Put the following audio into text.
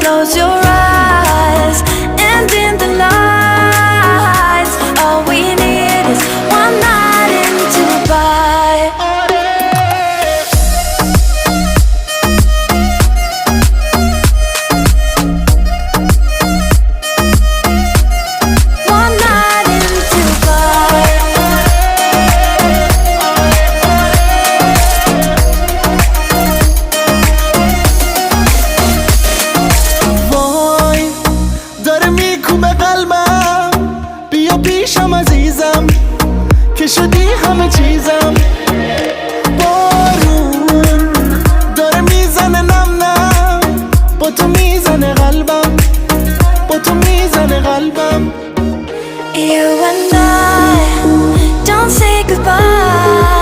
Close your eyes, and in the lights, all we need is one night in Dubai. One night in Dubai. وای داره میکوبه قلبم، بیا پیشم عزیزم که شدی همه چیزم. بارون داره میزنه نم نم، با تو میزنه قلبم، با تو میزنه قلبم. You and I don't say goodbye.